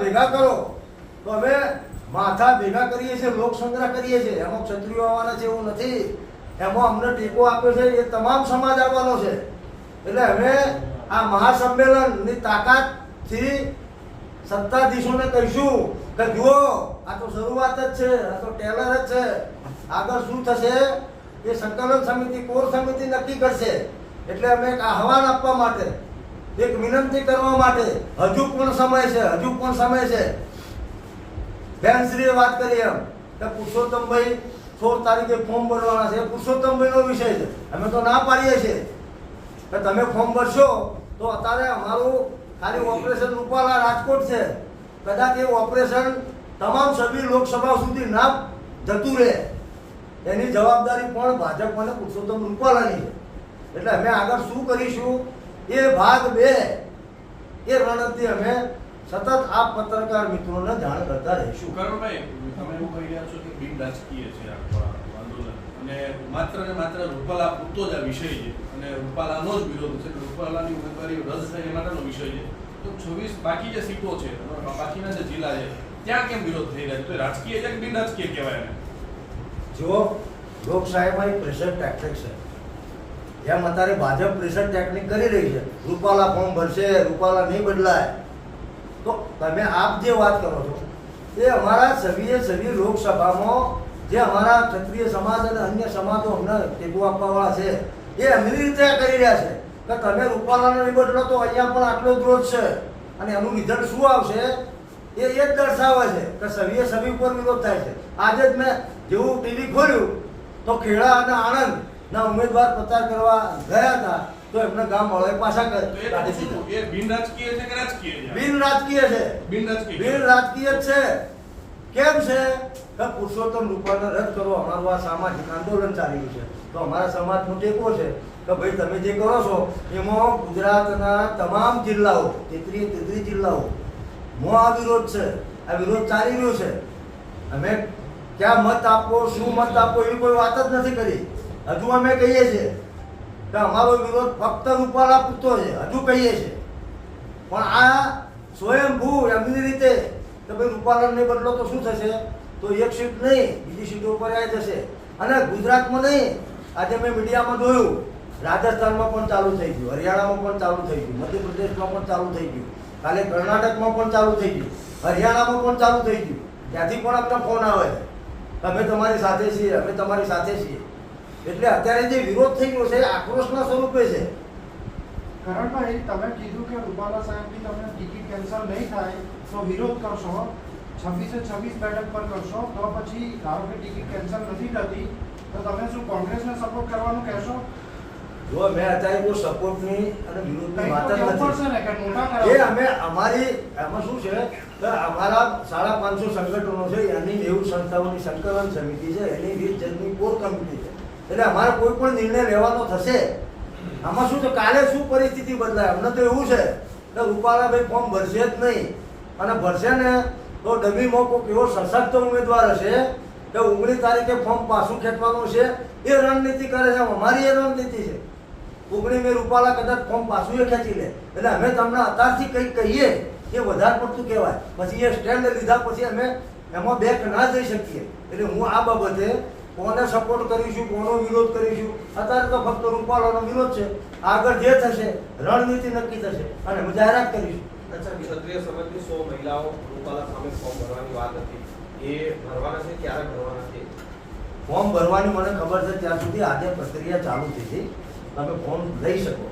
ભેગા કરો તો અમે માથા ભેગા કરીએ છીએ, લોક સંગ્રહ કરીએ છીએ. એમાં ક્ષત્રિયો આવવાના છે એવું નથી. એમાં અમને ટેકો આપ્યો છે એ તમામ સમાજ આવવાનો છે. એટલે અમે આ મહાસંમેલનની તાકાતથી સત્તાધીશોને કહીશું કે જુઓ આ તો શરૂઆત જ છે, આ તો ટેલર જ છે. આગળ શું થશે એ સંકલન સમિતિ, કોર સમિતિ નક્કી કરશે. એટલે અમે એક આહવાન આપવા માટે, એક વિનંતી કરવા માટે હજુ પણ સમય છે, હજુ પણ સમય છે. બેનશ્રીએ વાત કરી એમ કે પુરુષોત્તમભાઈ 16 તારીખે ફોર્મ ભરવાના છે. પુરુષોત્તમભાઈનો વિષય છે. અમે તો ના પાડીએ છીએ કે તમે ફોર્મ ભરશો તો અત્યારે અમારું ખાલી ઓપરેશન રૂપાલા રાજકોટ છે. કદાચ એ ઓપરેશન તમામ સભી લોકસભા સુધી ના જતું રહે એની જવાબદારી પણ ભાજપ અને પુરુષોત્તમ રૂપાલાની છે. એટલે અમે આગળ શું કરીશું એ ભાગ 2 એ રણનીતિ અમે સતત આ પત્રકાર મિત્રોને જાણ કરતા રહીશું. કરણભાઈ, તમે એવું કહી રહ્યા છો કે બિન રાજકીય છે આ આંદોલન અને માત્ર ને માત્ર રૂપાલા પૂરતો જ આ વિષય છે અને રૂપાલાનો જ વિરોધ છે, રૂપાલાની ઉમેદવારી રદ થાય એ માટેનો વિષય છે. તો 26 બાકી જે સીટો છે, બાકીના જે જિલ્લા છે ત્યાં કેમ વિરોધ થઈ રહ્યા છે? તો રાજકીય છે કે બિન રાજકીય કહેવાય એને? જો લોકશાહીમાં એક પ્રેશર ટેકનિક છે. જેમ અત્યારે ભાજપ પ્રેશર ટેકનિક કરી રહી છે, રૂપાલા ફોર્મ ભરશે, રૂપાલા નહીં બદલાય. તો તમે આપ જે વાત કરો છો એ અમારા સભ્ય લોકસભામાં જે અમારા ક્ષત્રિય સમાજ અને અન્ય સમાજો અમને ટેકો આપવાવાળા છે એ એમની રીતે કરી રહ્યા છે કે તમે રૂપાલાને નહીં બદલો તો અહીંયા પણ આટલો જ વિરોધ છે. અને એનું રિઝલ્ટ શું આવશે એ જ દર્શાવે છે કે સભ્ય ઉપર વિરોધ થાય છે. આજે જ મેં જેવું ટીવી ખોલ્યું તો ખેડા અને આણંદના ઉમેદવાર પ્રચાર કરવા ગયા હતા તો એમને ગામ મળે પાછા કાઢી દીધા. એ બિન રાજકીય છે કે રાજકીય છે? બિન રાજકીય છે. બિન રાજકીય જ છે. કેમ છે કે પુરુષોત્તમ રૂપાલાને રદ કરો. અમારું આ સામાજિક આંદોલન ચાલી રહ્યું છે તો અમારા સમાજનો ટેકો છે કે ભાઈ તમે જે કરો છો એમાં ગુજરાતના તમામ જિલ્લાઓ 33 જિલ્લાઓ આ વિરોધ છે. આ વિરોધ ચાલી રહ્યો છે. અમે ક્યાં મત આપો, શું મત આપો એવી કોઈ વાત જ નથી કરી. હજુ અમે કહીએ છીએ કે અમારો વિરોધ ફક્ત રૂપાલા પૂરતો છે. હજુ કહીએ છીએ પણ આ સ્વયંભૂ એમની રીતે કે ભાઈ રૂપાલા નહીં બદલો તો શું થશે? તો એક સીટ નહીં બીજી સીટો ઉપર આવી જશે. અને ગુજરાતમાં નહીં, આજે મેં મીડિયામાં જોયું રાજસ્થાનમાં પણ ચાલુ થઈ ગયું, હરિયાણામાં પણ ચાલુ થઈ ગયું, મધ્યપ્રદેશમાં પણ ચાલુ થઈ ગયું, કાલે કર્ણાટકમાં પણ ચાલુ થઈ ગયું, હરિયાણામાં પણ ચાલુ થઈ ગયું. ત્યાંથી પણ આપણે ફોન આવે અમે તમારી સાથે છીએ, અમે તમારી સાથે છીએ. એટલે અત્યારે જે વિરોધ થઈ ગયો છે એ આક્રોશના સ્વરૂપે છે. કરણભાઈ, તમે કીધું કે રૂપાલા સાહેબની તમને ટિકિટ કેન્સલ નહીં થાય તો વિરોધ કરશો, 26 બેઠક પર કરશો. તો પછી ધારો કે ટિકિટ કેન્સલ નથી થતી તો તમે શું કોંગ્રેસને સપોર્ટ કરવાનું કહેશો? જો મેં અત્યારે કોઈ સપોર્ટની અને વિરોધની વાત જ નથી. એ અમે અમારી એમાં શું છે કે અમારા 550 સંગઠનો છે, એની 90 સંસ્થાઓની સંકલન સમિતિ છે, એની 20 જણની કોર કમિટી છે. એટલે અમારે કોઈ પણ નિર્ણય લેવાનો થશે. આમાં શું છે કાલે શું પરિસ્થિતિ બદલાય. અમને તો એવું છે કે રૂપાલાભાઈ ફોર્મ ભરશે જ નહીં. અને ભરશે ને તો ડમીમાં કોઈ એવો સશક્ત ઉમેદવાર હશે કે 19 તારીખે ફોર્મ પાછું ખેંચવાનું છે એ રણનીતિ કરે છે. અમારી એ રણનીતિ છે. 19 મે રૂપાલા કદાચ ફોર્મ પાછું એ ખેંચી લે એટલે અમે તમને અત્યારથી કંઈક કહીએ એ વધારે પડતું કહેવાય. પછી એ સ્ટેન્ડ લીધા પછી અમે એમાં બેક ના જઈ શકીએ. એટલે હું આ બાબતે કોને સપોર્ટ કરીશું, કોનો વિરોધ કરીશું, અત્યારે તો ફક્ત રૂપાલાનો વિરોધ છે. આગળ જે થશે રણનીતિ નક્કી થશે અને અમે જાહેરાત કરીશું. અચ્છા, ક્ષત્રિય સમાજની 100 મહિલાઓ રૂપાલા સામે ફોર્મ ભરવાની વાત હતી, એ ભરવાના છે? ક્યારે ભરવાના છે? ફોર્મ ભરવાની મને ખબર છે ત્યાં સુધી આજે પ્રક્રિયા ચાલુ થઈ હતી. તમે ફોર્મ લઈ શકો.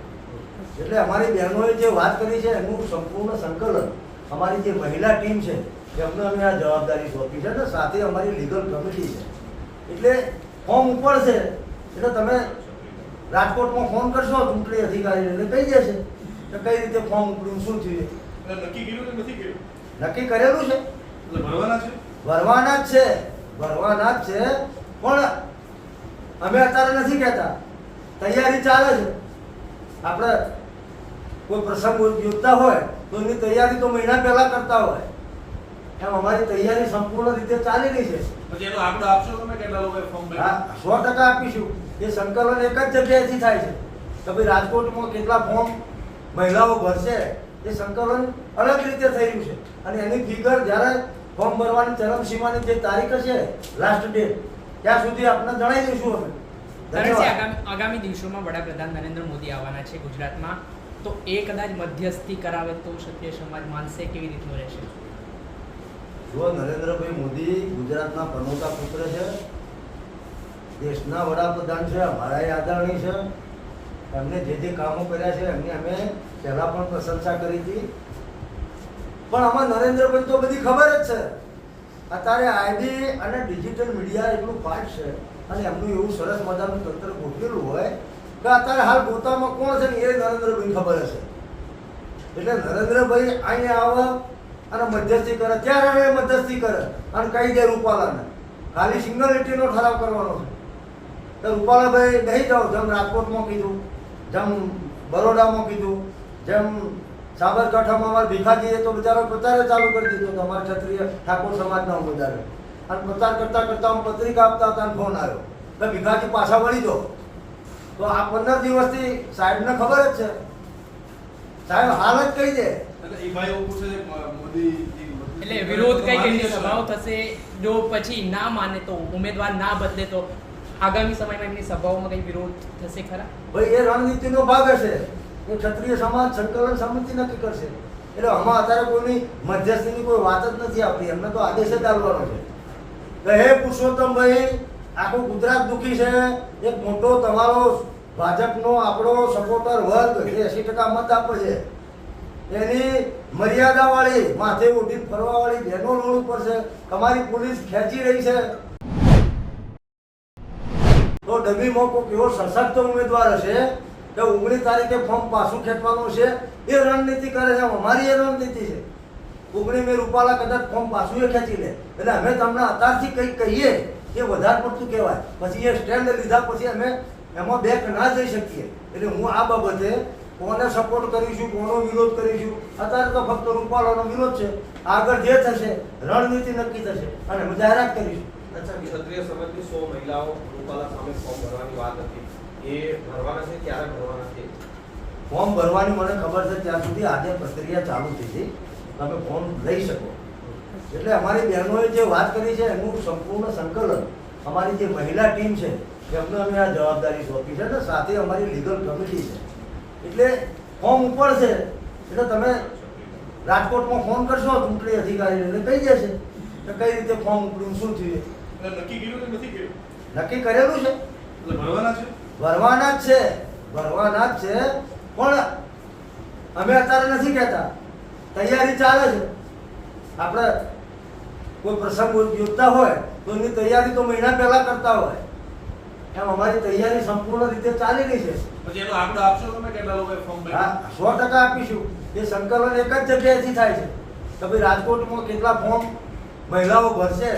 એટલે અમારી બહેનોએ જે વાત કરી છે એનું સંપૂર્ણ સંકલન અમારી જે મહિલા ટીમ છે એમને અમે આ જવાબદારી સોંપી છે ને સાથે અમારી લીગલ કમિટી છે. એટલે ફોર્મ ઉપર છે એટલે તમે રાજકોટમાં ફોન કરશો ચૂંટણી અધિકારીને કહી દેશે કે કઈ રીતે ફોર્મ ઉપડ્યું, શું થયું. નક્કી કર્યું કે નથી કર્યું? નક્કી કરેલું છે. ભરવાના છે? ભરવાના જ છે. ભરવાના જ છે. પણ અમે અત્યારે નથી કહેતા, તૈયારી ચાલે છે. આપણે કોઈ પ્રસંગ યોજતા હોય તો એની તૈયારી તો મહિના પહેલા કરતા હોય એમ અમારી તૈયારી સંપૂર્ણ રીતે ચાલી રહી છે. પછી એનો આંકડો આપશો તમે કેટલા લોકોએ ફોર્મ ભર્યા? 100% આપીશું. એ સંકલન એક જ જગ્યાએથી થાય છે કે ભાઈ રાજકોટમાં કેટલા ફોર્મ મહિલાઓ ભરશે એ સંકલન અલગ રીતે થઈ રહ્યું છે અને એની ફિગર જ્યારે ફોર્મ ભરવાની ચરમસીમાની જે તારીખ છે લાસ્ટ ડેટ ત્યાં સુધી આપણે જણાવી દઈશું અમે. તરણસિંહ, આગામી દિવસોમાં વડાપ્રધાન નરેન્દ્ર મોદી આવવાના છે ગુજરાતમાં, તો એ કદાચ મધ્યસ્થી કરાવે તો ક્ષત્રિય સમાજ માનશે કેવી રીતનું રહેશે? જો નરેન્દ્રભાઈ મોદી ગુજરાતના પ્રમોતા પુત્ર છે, દેશના વડાપ્રધાન છે, અમારા આદરણીય છે, એમને જે કામો કર્યા છે એમની અમે પહેલા પણ પ્રશંસા કરી હતી. પણ આમાં નરેન્દ્રભાઈ તો બધી ખબર જ છે. અત્યારે આઈડી અને ડિજિટલ મીડિયા એટલું ફાસ્ટ છે અને એમનું એવું સરસ મજાનું તંત્ર ગોઠવેલું હોય કે અત્યારે હાલ ગોતામાં કોણ છે ને એ નરેન્દ્રભાઈ ખબર હશે. એટલે નરેન્દ્રભાઈ અહીંયા આવે અને મધ્યસ્થી કરે, ત્યારે એ મધ્યસ્થી કરે અને કહી દે રૂપાલાને ખાલી સિંગ્યુલારિટીનો ઠરાવ કરવાનો છે. તો રૂપાલાભાઈ નહીં જાઓ, જેમ રાજકોટમાં કીધું, જેમ બરોડામાં કીધું, જેમ સાબરકાંઠામાં અમારા ભીખાજીએ તો બિચારો પ્રચાર ચાલુ કરી દીધો હતો અમારા ક્ષત્રિય ઠાકોર સમાજના ઉમેદવારે. અને પ્રચાર કરતા કરતા હું પત્રિકા આપતા હતા અને ફોન આવ્યો કે ભીખાજી પાછા વળી દો. તો આ 15 દિવસથી સાહેબને ખબર જ છે, સાહેબ હાલ જ કહી દે. એટલે એ ભાઈ એવું પૂછે છે મોદી એટલે વિરોધ કઈ કઈ સભાઓ થશે, જો પછી ના માને તો ઉમેદવાર ના બદલે તો આગામી સમયમાં એમની સભાઓમાં કઈ વિરોધ થશે ખરા? ભાઈ એ રણનીતિનો ભાગ હશે. એ ક્ષત્રિય સમાજ સંકલન સમિતિ નક્કી કરશે. એટલે આમાં અત્યારે કોઈની મધ્યસ્થીની કોઈ વાત જ નથી આવતી. એમને તો આદેશ જ આવવાનો છે કે હે પુરુષોત્તમભાઈ, આખું ગુજરાત દુઃખી છે. એક મોટો તમારો ભાજપનો આપણો સપોર્ટર વર્ગ જે 80% મત આપે છે એની મર્યાદાવાળી માથે ઉઠી ફરવાવાળી બહેનો રોડ ઉપર છે. તમારી પોલીસ ખેંચી રહી છે. તો ડમીમાં કોઈ એવો સશક્ત ઉમેદવાર હશે કે 19 તારીખે ફોર્મ પાછું ખેંચવાનું છે, એ રણનીતિ કરે છે. અમારી એ રણનીતિ છે. 19 મે રૂપાલા કદાચ ફોર્મ પાછું એ ખેંચી લે એટલે અમે તમને અત્યારથી કંઈક કહીએ એ વધારે પડતું કહેવાય. પછી એ સ્ટેન્ડ લીધા પછી અમે એમાં બેક ના જઈ શકીએ. એટલે હું આ બાબતે કોને સપોર્ટ કરીશું, કોનો વિરોધ કરીશું, અત્યારે તો ફક્ત રૂપાલાનો વિરોધ છે. આગળ જે થશે રણનીતિ નક્કી થશે અને અમે જાહેરાત કરીશું. અચ્છા, ક્ષત્રિય સમાજની 100 મહિલાઓ રૂપાલા સામે ફોર્મ ભરવાની વાત હતી, એ ભરવાના છે, ક્યારે ભરવાના છે? ફોર્મ ભરવાની મને ખબર છે ત્યાં સુધી આજે પ્રક્રિયા ચાલુ થઈ છે. તમે ફોર્મ લઈ શકો. એટલે અમારી બહેનોએ જે વાત કરી છે એનું સંપૂર્ણ સંકલન અમારી જે મહિલા ટીમ છે એમને અમે આ જવાબદારી સોંપી છે ને સાથે અમારી લીગલ કમિટી છે. એટલે ફોર્મ ઉપર છે એટલે તમે રાજકોટમાં ફોન કરશો ચૂંટણી અધિકારીને કહી દેશે કે કઈ રીતે ફોર્મ ઉપડ્યું, શું થયું. એટલે નક્કી કર્યું કે નથી કર્યું? નક્કી કરેલું છે, એટલે ભરવાના છે. ભરવાના જ છે, ભરવાના જ છે. પણ અમે અત્યારે નથી કહેતા, તૈયારી ચાલે છે. આપણે કોઈ પ્રસંગ યોજતા હોય તો એની તૈયારી તો મહિના પહેલા કરતા હોય એમ અમારી તૈયારી સંપૂર્ણ રીતે ચાલી રહી છે. પછી એનો આંકડો આપશો તમે કેટલા લોકોએ ફોર્મ ભર્યું? હા, 100% આપીશું. એ સંકલન એક જ જગ્યાએથી થાય છે કે ભાઈ રાજકોટમાં કેટલા ફોર્મ મહિલાઓ ભરશે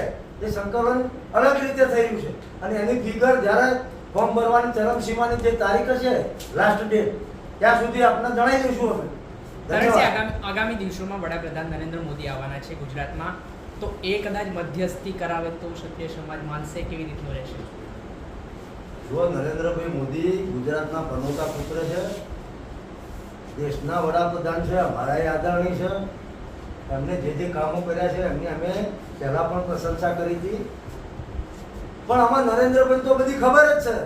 એ સંકલન અલગ રીતે થઈ રહ્યું છે અને એની ફિગર જ્યારે ફોર્મ ભરવાની ચરમસીમાની જે તારીખ છે લાસ્ટ ડેટ ત્યાં સુધી આપણે જણાવી દઈશું અમે. તરણસિંહ, આગામી દિવસોમાં વડાપ્રધાન નરેન્દ્ર મોદી આવવાના છે ગુજરાતમાં, તો એ કદાચ મધ્યસ્થી કરાવે તો ક્ષત્રિય સમાજ માનશે કેવી રીતનું રહેશે? જો નરેન્દ્રભાઈ મોદી ગુજરાતના પ્રમોતા પુત્ર છે, દેશના વડાપ્રધાન છે, અમારા આદરણીય છે, એમને જે કામો કર્યા છે એમની અમે પહેલા પણ પ્રશંસા કરી હતી. પણ આમાં નરેન્દ્રભાઈ તો બધી ખબર જ છે.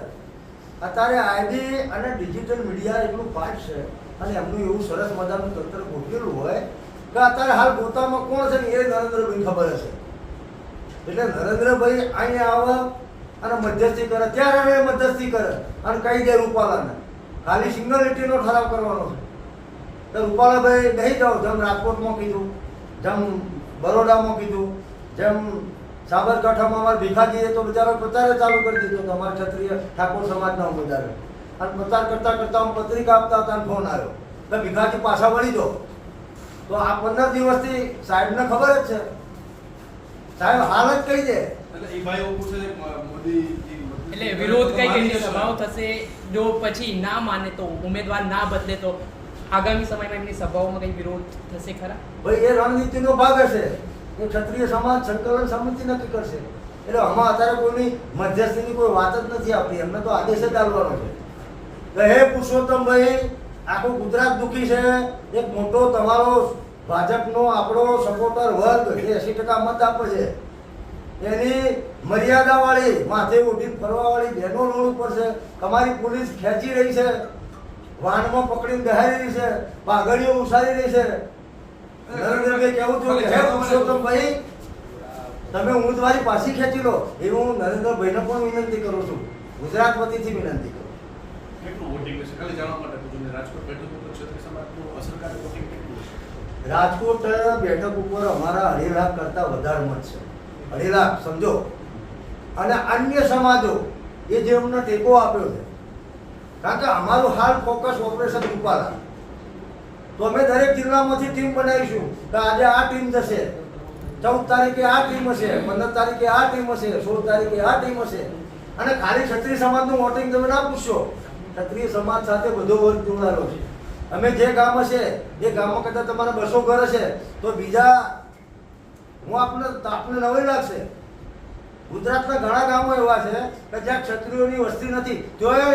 અત્યારે આઈડી અને ડિજિટલ મીડિયા એટલું ફાસ્ટ છે અને એમનું એવું સરસ મજાનું તંત્ર ગોઠવેલું હોય કે અત્યારે હાલ ગોતામાં કોણ છે ને એ નરેન્દ્રભાઈ ખબર હશે. એટલે નરેન્દ્રભાઈ અહીંયા આવે અને મધ્યસ્થી કરે, ત્યારે એ મધ્યસ્થી કરે અને કહી દે રૂપાલાને ખાલી સિંગ્યુલારિટીનો ઠરાવ કરવાનો છે. તો રૂપાલાભાઈ નહીં જાઓ, જેમ રાજકોટમાં કીધું, જેમ બરોડામાં કીધું, જેમ સાબરકાંઠામાં અમારા ભીખાજીએ તો બિચારો પ્રચાર ચાલુ કરી દીધો હતો અમારા ક્ષત્રિય ઠાકોર સમાજના ઉમેદવારે. અને પ્રચાર કરતા કરતા હું પત્રિકા આપતા હતા અને ફોન આવ્યો કે ભીખાજી પાછા વળી દો. તો આ 15 દિવસથી સાહેબને ખબર જ છે, સાહેબ હાલ જ કહી દે. એટલે એ ભાઈ એવું પૂછે છે મોદી એટલે વિરોધ કઈ કઈ સભાઓ થશે, જો પછી ના માને તો ઉમેદવાર ના બદલે તો આગામી સમયમાં એમની સભાઓમાં કઈ વિરોધ થશે ખરા? ભાઈ એ રણનીતિનો ભાગ હશે. એ ક્ષત્રિય સમાજ સંકલન સમિતિ નક્કી કરશે. એટલે આમાં અત્યારે કોઈની મધ્યસ્થીની કોઈ વાત જ નથી આવતી. એમને તો આદેશ જ આવવાનો છે કે હે પુરુષોત્તમભાઈ, આખું ગુજરાત દુઃખી છે. એક મોટો તમારો ભાજપનો આપણો સપોર્ટર વર્ગ જે 80% મત આપે છે એની મર્યાદાવાળી માથે ઉઠીને ફરવાવાળી બહેનો રોડ ઉપર છે. તમારી પોલીસ ખેંચી રહી છે, વાનમાં પકડીને બેહારી રહી છે, પાઘડીઓ ઉછાળી રહી છે. નરેન્દ્રભાઈ કહેવું છું કે હે પુરુષોત્તમભાઈ, તમે ઉમેદવારી પાછી ખેંચી લો એવું હું નરેન્દ્રભાઈને પણ વિનંતી કરું છું, ગુજરાત વતીથી વિનંતી કરું. કેટલું વોટિંગ હશે ખાલી જાણવા માટે પૂછું ને, રાજકોટ બેઠક ઉપર ક્ષત્રિય સમાજનું અસરકારક વોટિંગ કેટલું હશે? રાજકોટ બેઠક ઉપર અમારા 2.5 લાખ કરતાં વધારે મત છે. 2.5 લાખ સમજો. અને અન્ય સમાજો એ જે અમને ટેકો આપ્યો છે, કારણ કે અમારું હાલ ફોકસ ઓપરેશન રૂપાલા. તો અમે દરેક જિલ્લામાંથી ટીમ બનાવીશું કે આજે આ ટીમ જશે, 14 તારીખે આ ટીમ હશે, 15 તારીખે આ ટીમ હશે, 16 તારીખે આ ટીમ હશે. અને ખાલી ક્ષત્રિય સમાજનું વોટિંગ તમે ના પૂછશો, ક્ષત્રિય સમાજ સાથે બધો વર્ગ જોડાયેલો છે. અમે જે ગામ હશે એ ગામમાં કદાચ તમારા 200 ઘર હશે તો બીજા હું આપને નવાઈ લાગશે. ગુજરાતના ઘણા ગામો એવા છે કે જ્યાં ક્ષત્રિયોની વસ્તી નથી, તોય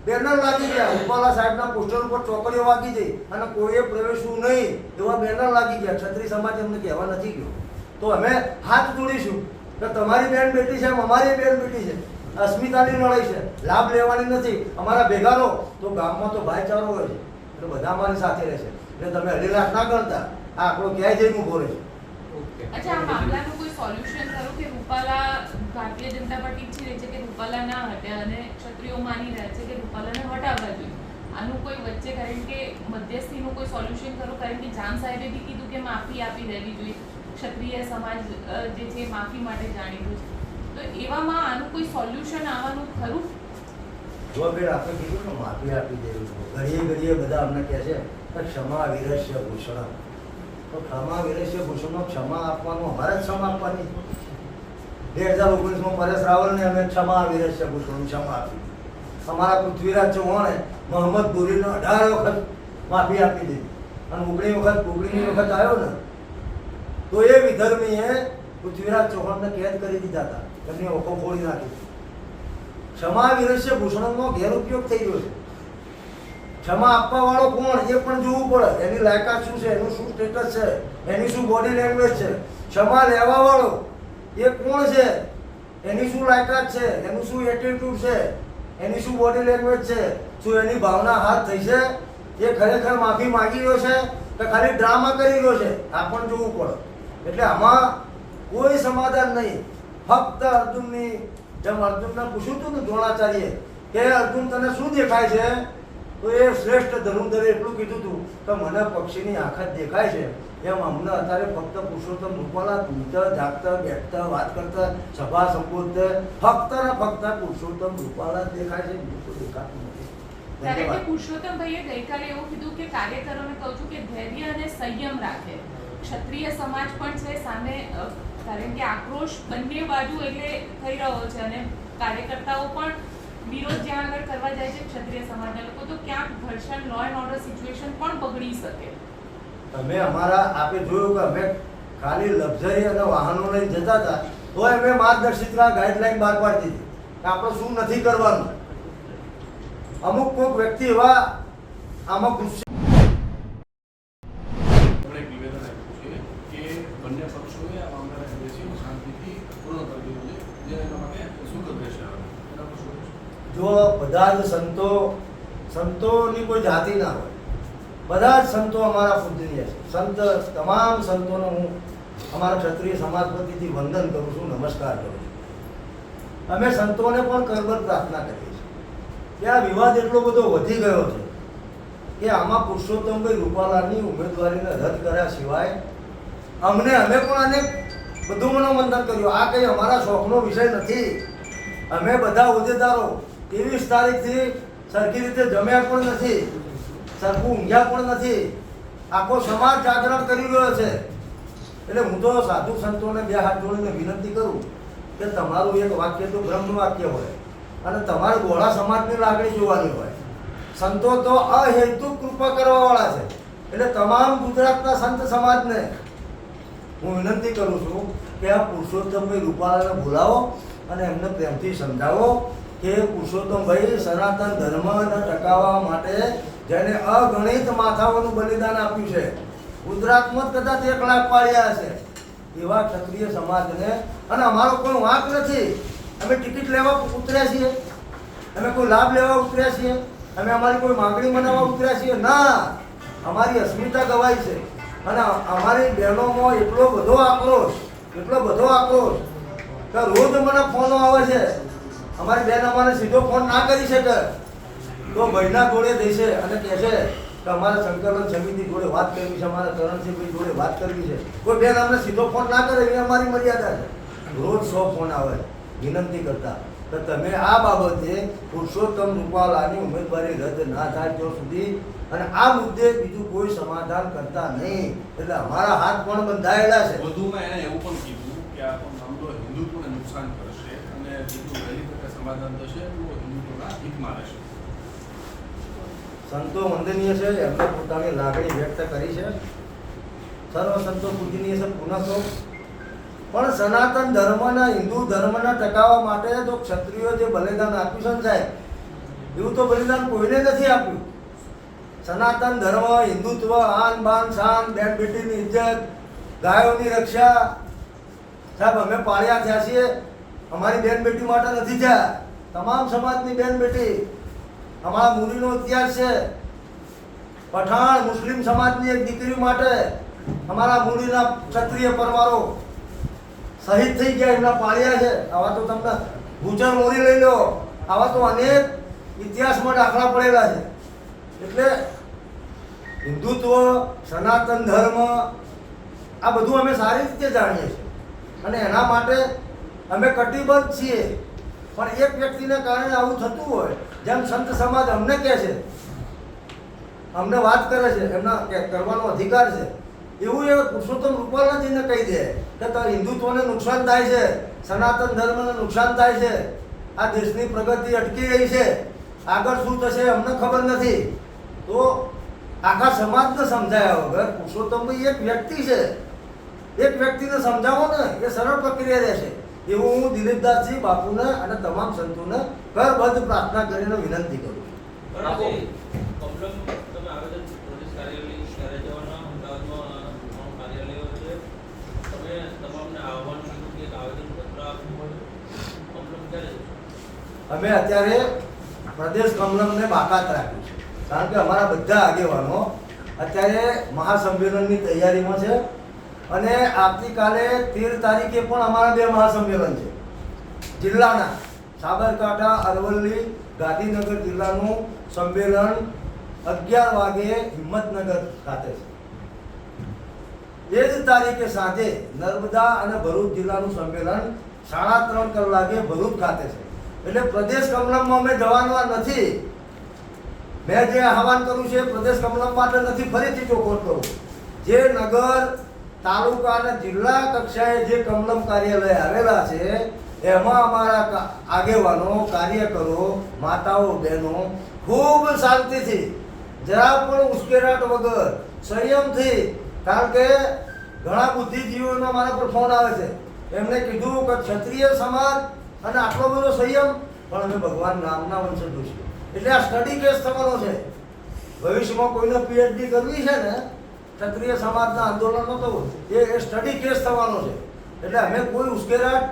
બેનર લાગી ગયા, રૂપાલા સાહેબના પોસ્ટર ઉપર ચોકડીઓ વાગી જઈ અને કોઈએ પ્રવેશવું નહીં એવા બેનર લાગી ગયા. ક્ષત્રિય સમાજ એમને કહેવા નથી ગયો. તો અમે હાથ જોડીશું કે તમારી બેન બેટી છે, અમારી બેન બેટી છે, અસ્મિતાની લડાઈ છે, લાભ લેવાની નથી. અમારા ભેગા રહો તો ગામમાં તો ભાઈચારો હોય છે, એટલે બધા અમારી સાથે રહેશે. એટલે તમે 2.5 લાખ ના ગણતા, આ આંકડો ક્યાંય જઈને ઊભો રહેશે. અચ્છા, આ મામલાનું કોઈ સોલ્યુશન ખરું કે રૂપાલા ભારતીય જનતા પાર્ટી ઈચ્છી રહી છે કે રૂપાલા ના હટે અને ક્ષત્રિયો માની રહ્યા છે કે રૂપાલાને હટાવવા જોઈએ? આનું કોઈ વચ્ચે કારણ કે મધ્યસ્થીનું કોઈ સોલ્યુશન ખરું? કારણ કે જામ સાહેબે બી કીધું કે માફી આપી દેવી જોઈએ, ક્ષત્રિય સમાજ જે છે માફી માટે જાણીતું છે. તો એવામાં આનું કોઈ સોલ્યુશન આવવાનું ખરું? જો બેન આપણે કીધું ને માફી આપી દેવી, ઘડીએ બધા અમને કહે છે કે ક્ષમા વિરસ્ય ભૂષણ. તો ક્ષમા વિરસ્ય ભૂષણનો ક્ષમા આપવાનું અમારે જ ક્ષમા આપવાની. 2019માં પરેશ રાવલને અમે ક્ષમા વિરસ્ય ભૂષણ ક્ષમા આપી. અમારા પૃથ્વીરાજ ચૌહાણે મોહમ્મદ ગોરીને 18 વખત માફી આપી દીધી. અને 19 વખત આવ્યો ને તો એ વિધર્મીએ પૃથ્વીરાજ ચૌહાણને કેદ કરી દીધા હતા, એમની ઓખો ફોડી નાખી. ક્ષમા વિરસ્ય ભૂષણનો ગેરઉપયોગ થઈ ગયો છે. ક્ષમા આપવા વાળો કોણ એ પણ જોવું પડે, એની લાયકાત શું છે, એનું શું સ્ટેટસ છે, એની શું બોડી લેંગ્વેજ છે. ક્ષમા લેવા વાળો એ કોણ છે, એની શું લાયકાત છે, એનું શું એટીટ્યુડ છે, એની શું બોડી લેંગ્વેજ છે, શું એની ભાવના હાથ થઈ છે, એ ખરેખર માફી માંગી રહ્યો છે કે ખાલી ડ્રામા કરી રહ્યો છે, આ પણ જોવું પડે. એટલે આમાં કોઈ સમાધાન નહીં. ફક્ત અર્જુનની જેમ અર્જુનને પૂછ્યું હતું ને દ્રોણાચાર્યે કે અર્જુન તને શું દેખાય છે, તો એ શ્રેષ્ઠ ધનુર્ધરે એટલું કીધું હતું કે મને પક્ષીની આંખ જ દેખાય છે. એમ અમને અત્યારે ફક્ત પુરુષોત્તમ રૂપાલા ઊંઘતા જાગતા બેઠતા વાત કરતા સભા સંબોધતા ફક્ત ને ફક્ત પુરુષોત્તમ રૂપાલા જ દેખાય છે, બીજું કોઈ દેખાતું નથી. કારણ કે પુરુષોત્તમભાઈએ ગઈકાલે એવું કીધું કે કાર્યકરોને કહું છું કે ધૈર્ય અને સંયમ રાખે. ક્ષત્રિય સમાજ પણ છે સામે, કારણ કે આક્રોશ બંને બાજુ એટલે થઈ રહ્યો છે અને કાર્યકર્તાઓ પણ વિરોધ જ્યાં આગળ કરવા જાય છે ક્ષત્રિય સમાજના લોકો, તો ક્યાંક ઘર્ષણ, લો એન્ડ ઓર્ડર સિચ્યુએશન પણ બગડી શકે. અમે અમારા આપે જોયું કે અમે ખાલી લક્ઝરી અને વાહનો લઈને જતા હતા તો અમે માર્ગદર્શિકા ગાઈડલાઈન બહાર પાડી દીધી કે આપણે શું નથી કરવાનું. અમુક કોઈક વ્યક્તિ એવા આમાં ગુસ્સે આપણે એક નિવેદન આપ્યું છે કે બંને પક્ષોએ આ મામલાને બેસી શાંતિથી પૂર્ણ કરી દેવું છે, જે એના માટે સુખદ રહેશે. એના પર શું કહેશો? જો બધા જ સંતોની કોઈ જાતિ ના હોય, બધા જ સંતો અમારા પૂજનીય છે. સંત તમામ સંતોનો હું અમારા ક્ષત્રિય સમાજ વતીથી વંદન કરું છું, નમસ્કાર કરું છું. અમે સંતોને પણ કરબદ્ધ પ્રાર્થના કરીએ છીએ કે આ વિવાદ એટલો બધો વધી ગયો છે કે આમાં પુરુષોત્તમભાઈ રૂપાલાની ઉમેદવારીને રદ કર્યા સિવાય અમે પણ આને બધું મનોમંથન કર્યું. આ કંઈ અમારા શોખનો વિષય નથી. અમે બધા હોદ્દેદારો 23 તારીખથી સરખી રીતે જમ્યા પણ નથી, સરખું ઊંઘ્યા પણ નથી. આખો સમાજ જાગરણ કરી રહ્યો છે. એટલે હું તો સાધુ સંતોને 2 હાથ જોડીને વિનંતી કરું કે તમારું એક વાક્ય તો બ્રહ્મ વાક્ય હોય અને તમારે ગોળા સમાજની લાગણી જોવાની હોય. સંતો તો અહેતુક કૃપા કરવાવાળા છે. એટલે તમામ ગુજરાતના સંત સમાજને હું વિનંતી કરું છું કે આ પુરુષોત્તમભાઈ રૂપાલાને બોલાવો અને એમને પ્રેમથી સમજાવો કે પુરુષોત્તમભાઈ સનાતન ધર્મને ટકાવવા માટે જેને અગણિત માથાઓનું બલિદાન આપ્યું છે, ગુજરાતમાં જ કદાચ 1 લાખ પાડ્યા હશે, એવા ક્ષત્રિય સમાજને, અને અમારો કોઈ વાંક નથી, અમે ટિકિટ લેવા ઉતર્યા છીએ, અમે કોઈ લાભ લેવા ઉતર્યા છીએ, અમે અમારી કોઈ માંગણી મનાવવા ઉતર્યા છીએ ના, અમારી અસ્મિતા ગવાઈ છે. અને અમારી બહેનોમાં એટલો બધો આક્રોશ કે રોજ મને ફોનો આવે છે, અમારી બેન અમારે સીધો ફોન ના કરી શકે તો ભાઈના જોડે દેશે અને કહે છે કે અમારે સંકલન સમિતિ જોડે વાત કરવી છે, અમારે કરણસિંહભાઈ જોડે વાત કરવી છે. કોઈ બેન અમને સીધો ફોન ના કરે એ અમારી મર્યાદા છે. રોજ 100 ફોન આવે વિનંતી કરતા તો તમે આ બાબતે પુરુષોત્તમ રૂપાલાની ઉમેદવારી રદ ના થાય ત્યાં સુધી અને આ મુદ્દે બીજું કોઈ સમાધાન કરતા નહીં, એટલે અમારા હાથ પણ બંધાયેલા છે. વધુમાં એણે એવું પણ કીધું કે આ મામલો હિન્દુત્વને નુકસાન કરશે અને બીજું વહેલી તકે સમાધાન થશે તો હિન્દુત્વના હિતમાં રહેશે. સંતો વંદનીય છે, એમને પોતાની લાગણી વ્યક્ત કરી છે, સર્વ સંતો પૂજનીય છે પુનઃ. પણ સનાતન ધર્મના, હિન્દુ ધર્મના ટકાવવા માટે તો ક્ષત્રિયો જે બલિદાન આપ્યું છે ને સાહેબ, એવું તો બલિદાન કોઈને નથી આપ્યું. સનાતન ધર્મ, હિન્દુત્વ, આન બાન શાન, બેન બેટીની ઇજ્જત, ગાયોની રક્ષા, સાહેબ અમે પાળ્યા થયા છીએ, અમારી બેન બેટી માટે નથી થયા, તમામ સમાજની બેન બેટી. અમારા મુરીનો ઇતિહાસ છે, પઠાણ મુસ્લિમ સમાજની એક દીકરી માટે અમારા મુરીના ક્ષત્રિય પરમારો શહીદ થઈ ગયા, એમના પાળ્યા છે. આવા તો તમને ગુજર મોરી લઈ લો, આવા તો અનેક ઇતિહાસમાં દાખલા પડેલા છે. એટલે હિન્દુત્વ, સનાતન ધર્મ આ બધું અમે સારી રીતે જાણીએ છીએ અને એના માટે અમે કટિબદ્ધ છીએ. પણ એક વ્યક્તિને કારણે આવું થતું હોય, જેમ સંત સમાજ અમને કહે છે, અમને વાત કરે છે, એમના કરવાનો અધિકાર છે, એવું એ પુરુષોત્તમ રૂપાલા જઈને કહી દે કે તાર હિન્દુત્વને નુકસાન થાય છે, સનાતન ધર્મને નુકસાન થાય છે, આ દેશની પ્રગતિ અટકી રહી છે, આગળ શું થશે અમને ખબર નથી, તો આખા સમાજને સમજાયા વગર પુરુષોત્તમભાઈ એક વ્યક્તિ છે, એક વ્યક્તિને સમજાવો ને એ સરળ પ્રક્રિયા રહેશે. એવું હું દિલીપદાસજી બાપુને અને તમામ સંતોને કરબદ્ધ પ્રાર્થના કરીને વિનંતી કરું છું. અમે અત્યારે પ્રદેશ કમલમને બાકાત રાખ્યું છે, કારણ કે અમારા બધા આગેવાનો અત્યારે મહાસંમેલનની તૈયારીમાં છે અને આવતીકાલે 13 તારીખે પણ અમારા 2 મહાસંમેલન છે જિલ્લાના. સાબરકાંઠા, અરવલ્લી, ગાંધીનગર જિલ્લાનું સંમેલન 11 વાગે હિંમતનગર ખાતે છે. એ જ તારીખે સાંજે નર્મદા અને ભરૂચ જિલ્લાનું સંમેલન 3:30 કલાકે ભરૂચ ખાતે છે. એટલે પ્રદેશ કમલમમાં અમે જવાના નથી. મેં જે આહવાન કર્યું છે પ્રદેશ કમલમ માટે નથી, ફરીથી ચોખવટ કરું, જે નગર, તાલુકા અને જિલ્લા કક્ષાએ જે કમલમ કાર્યાલય આવેલા છે એમાં અમારા આગેવાનો, કાર્યકરો, માતાઓ, બહેનો ખૂબ શાંતિથી, જરા પણ ઉશ્કેરાટ વગર, સંયમથી, કારણ કે ઘણા બુદ્ધિજીવીઓનો મારા પર ફોન આવે છે, એમને કીધું કે ક્ષત્રિય સમાજ અને આટલો બધો સંયમ, પણ અમે ભગવાન નામના વંશજો છીએ, એટલે આ સ્ટડી કેસ થવાનો છે. ભવિષ્યમાં કોઈને પીએચડી કરવી છે ને ક્ષત્રિય સમાજના આંદોલનનો, તો એ સ્ટડી કેસ થવાનો છે. એટલે અમે કોઈ ઉશ્કેરાટ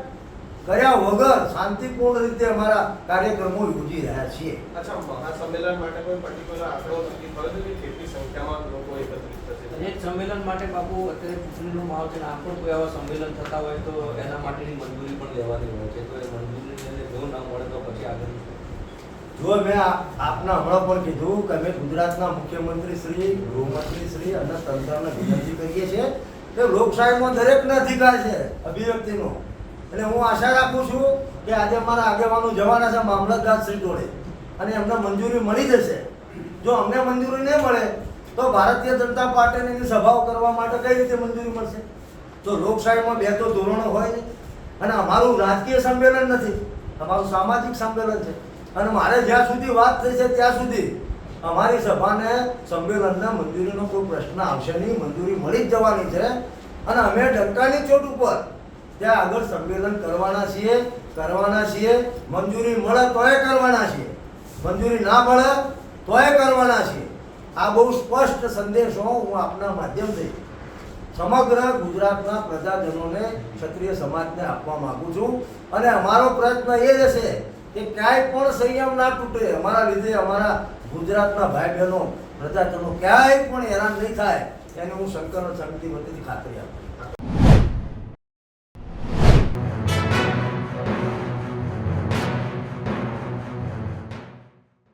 કર્યા વગર શાંતિપૂર્ણ રીતે અમારા કાર્યક્રમો યોજી રહ્યા છીએ. અચ્છા, મહાસંમેલન માટે કોઈ પર્ટિક્યુલર આંકડો નક્કી થયો છે કે કેટલી સંખ્યામાં લોકો એકત્રિત થશે? અને એક સંમેલન માટે બાપુ અત્યારે ચૂંટણીનો માહોલ છે, આમ પણ કોઈ આવા સંમેલન થતા હોય તો એના માટેની મંજૂરી પણ લેવાની હોય છે, તો એ મંજૂરી જો ના મળે તો પછી આગળ જો મેં આપના હમણાં પણ કીધું કે અમે ગુજરાતના મુખ્યમંત્રી શ્રી, ગૃહમંત્રી શ્રી અને તંત્રને વિનંતી કરીએ છીએ કે લોકશાહીમાં દરેકને અધિકાર છે અભિવ્યક્તિનો. એટલે હું આશા રાખું છું કે આજે મારા આગેવાનો જવાના છે મામલતદાર શ્રી જોડે અને એમને મંજૂરી મળી જશે. જો અમને મંજૂરી નહીં મળે તો ભારતીય જનતા પાર્ટીની સભાઓ કરવા માટે કઈ રીતે મંજૂરી મળશે? તો લોકશાહીમાં 2 તો ધોરણો હોય ને, અને અમારું રાજકીય સંમેલન નથી, અમારું સામાજિક સંમેલન છે. અને મારે જ્યાં સુધી વાત થઈ છે ત્યાં સુધી અમારી સભાને, સંમેલનને મંજૂરીનો કોઈ પ્રશ્ન આવશે નહીં, મંજૂરી મળી જ જવાની છે. અને અમે ડંકાની ચોટ ઉપર ત્યાં આગળ સંમેલન કરવાના છીએ. કરવાના છીએ. મંજૂરી મળે તોય કરવાના છીએ, મંજૂરી ના મળે તોય કરવાના છીએ. આ બહુ સ્પષ્ટ સંદેશો હું આપના માધ્યમથી સમગ્ર ગુજરાતના પ્રજાજનોને, ક્ષત્રિય સમાજને આપવા માંગુ છું. અને અમારો પ્રયત્ન એ રહેશે કે ક્યાંય પણ સંયમ ના તૂટે. અમારા લીધે અમારા ગુજરાતના ભાઈ બહેનો, પ્રજાજનો ક્યાંય પણ હેરાન નહીં થાય એની હું શંકર સમિતિ વતીથી ખાતરી આપું.